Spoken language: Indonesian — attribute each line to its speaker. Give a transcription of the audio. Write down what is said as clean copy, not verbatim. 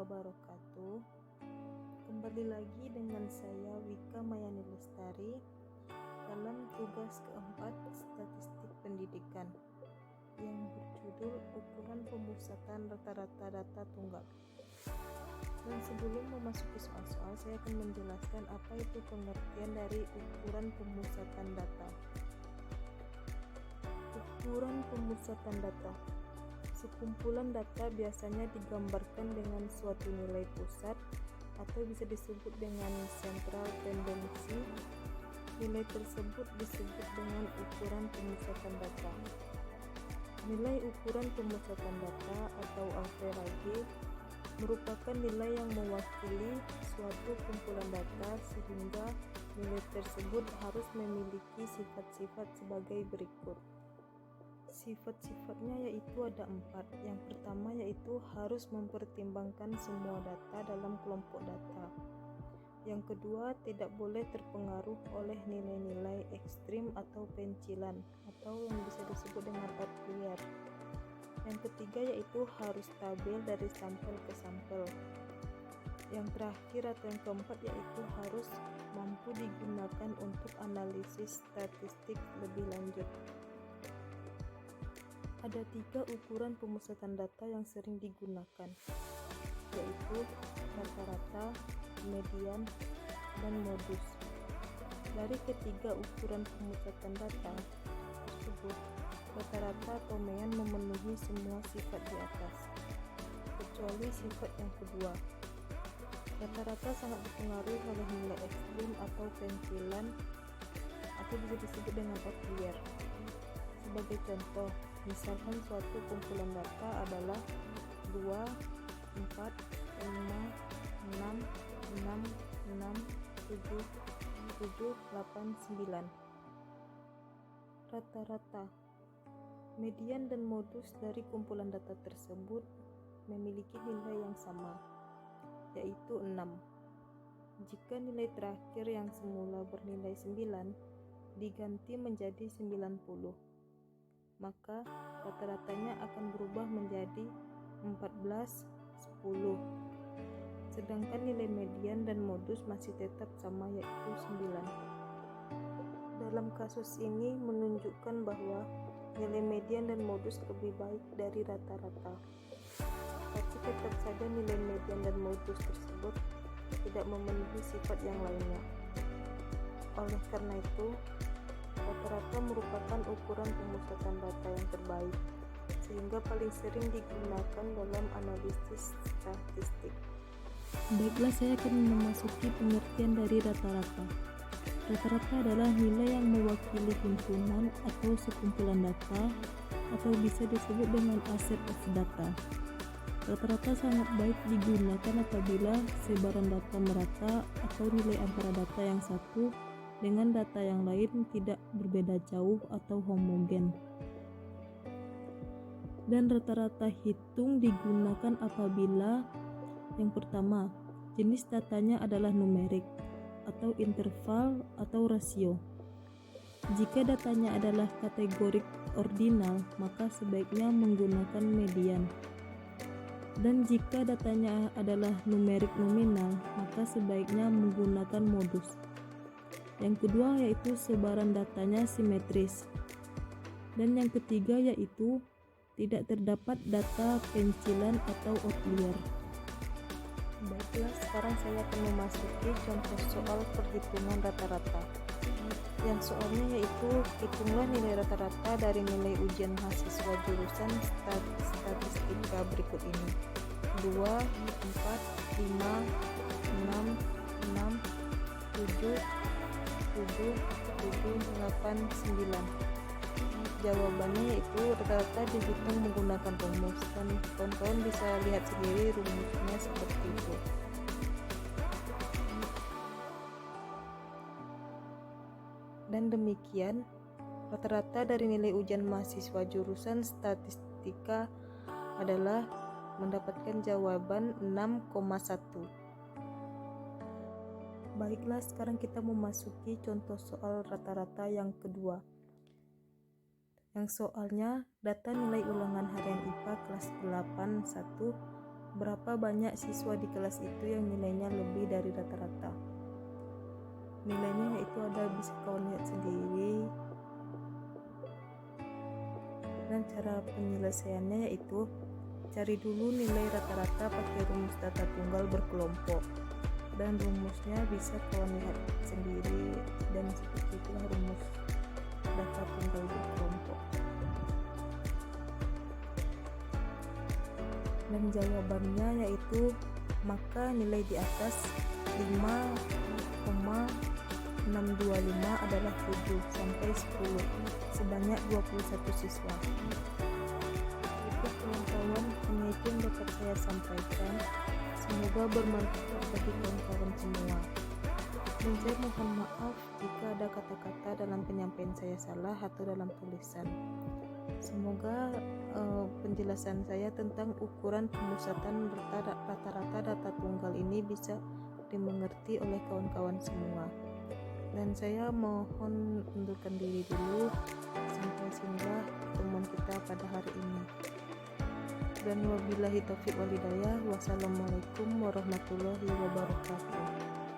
Speaker 1: wabarakatuh. Kembali lagi dengan saya Wika Mayani Lestari dalam tugas keempat statistik pendidikan yang berjudul ukuran pemusatan rata-rata data tunggal. Dan sebelum memasuki soal-soal, saya akan menjelaskan apa itu pengertian dari ukuran pemusatan data. Ukuran pemusatan data. Sekumpulan data biasanya digambarkan dengan suatu nilai pusat atau bisa disebut dengan central tendency. Nilai tersebut disebut dengan ukuran pemusatan data. Nilai ukuran pemusatan data atau average merupakan nilai yang mewakili suatu kumpulan data sehingga nilai tersebut harus memiliki sifat-sifat sebagai berikut. Sifat-sifatnya yaitu ada 4. Yang pertama yaitu harus mempertimbangkan semua data dalam kelompok data. Yang kedua, tidak boleh terpengaruh oleh nilai-nilai ekstrim atau pencilan atau yang bisa disebut dengan outlier. Yang ketiga yaitu harus stabil dari sampel ke sampel. Yang terakhir atau yang keempat yaitu harus mampu digunakan untuk analisis statistik lebih lanjut. Ada 3 ukuran pemusatan data yang sering digunakan, yaitu rata-rata, median, dan modus. Dari ketiga ukuran pemusatan data tersebut, rata-rata atau median memenuhi semua sifat di atas, kecuali sifat yang kedua. Rata-rata sangat dipengaruhi oleh nilai ekstrim atau pencilan atau bisa disebut dengan outlier. Sebagai contoh, misalkan suatu kumpulan data adalah 2, 4, 5, 6, 6, 6, 7, 7, 8, 9. Rata-rata, median dan modus dari kumpulan data tersebut memiliki nilai yang sama, yaitu 6. Jika nilai terakhir yang semula bernilai 9 diganti menjadi 90, maka rata-ratanya akan berubah menjadi 14, 10. Sedangkan nilai median dan modus masih tetap sama, yaitu 9. Dalam kasus ini menunjukkan bahwa nilai median dan modus lebih baik dari rata-rata. Tapi tetap saja nilai median dan modus tersebut tidak memenuhi sifat yang lainnya. Oleh karena itu, rata-rata merupakan ukuran pemusatan data yang terbaik, sehingga paling sering digunakan dalam analisis statistik.
Speaker 2: Baiklah, saya akan memasuki pengertian dari rata-rata. Rata-rata adalah nilai yang mewakili himpunan atau sekumpulan data, atau bisa disebut dengan aset of data. Rata-rata sangat baik digunakan apabila sebaran data merata atau nilai antara data yang satu dengan data yang lain tidak berbeda jauh atau homogen. Dan rata-rata hitung digunakan apabila yang pertama, jenis datanya adalah numerik atau interval atau rasio. Jika datanya adalah kategorik ordinal, maka sebaiknya menggunakan median. Dan jika datanya adalah numerik nominal, maka sebaiknya menggunakan modus. Yang kedua yaitu sebaran datanya simetris. Dan yang ketiga yaitu tidak terdapat data pencilan atau outlier.
Speaker 1: Baiklah, sekarang saya akan memasuki contoh soal perhitungan rata-rata. Yang soalnya yaitu hitunglah nilai rata-rata dari nilai ujian mahasiswa jurusan statistika berikut ini: 2, 4, 5, 6, 6, 7, 7, 7, 8, 9. Jawabannya yaitu rata-rata dihitung menggunakan rumus, dan kawan-kawan bisa lihat sendiri rumusnya seperti itu. Dan demikian, rata-rata dari nilai ujian mahasiswa jurusan statistika adalah mendapatkan jawaban 6,1. Baiklah, sekarang kita memasuki contoh soal rata-rata yang kedua. Yang soalnya data nilai ulangan harian IPA kelas 8 1 berapa banyak siswa di kelas itu yang nilainya lebih dari rata-rata. Nilainya yaitu bisa kawan lihat sendiri. Dan cara penyelesaiannya yaitu cari dulu nilai rata-rata pakai rumus data tunggal berkelompok, dan rumusnya bisa kawan lihat sendiri, dan seperti itulah rumus data tunggal berkelompok. Dan jawabannya yaitu maka nilai di atas 5,625 adalah 7 sampai 10 sebanyak 21 siswa. Kawan-kawan, hanya itu yang dapat saya sampaikan. Semoga bermanfaat bagi kawan-kawan semua. Dan saya mohon maaf jika ada kata-kata dalam penyampaian saya salah atau dalam tulisan. Semoga penjelasan saya tentang ukuran pemusatan rata-rata data tunggal ini bisa dimengerti oleh kawan-kawan semua. Dan saya mohon undurkan diri dulu. Sampai sinilah pertemuan kita pada hari ini. Dan wabillahi taufiq wal hidayah. Wassalamualaikum warahmatullahi wabarakatuh.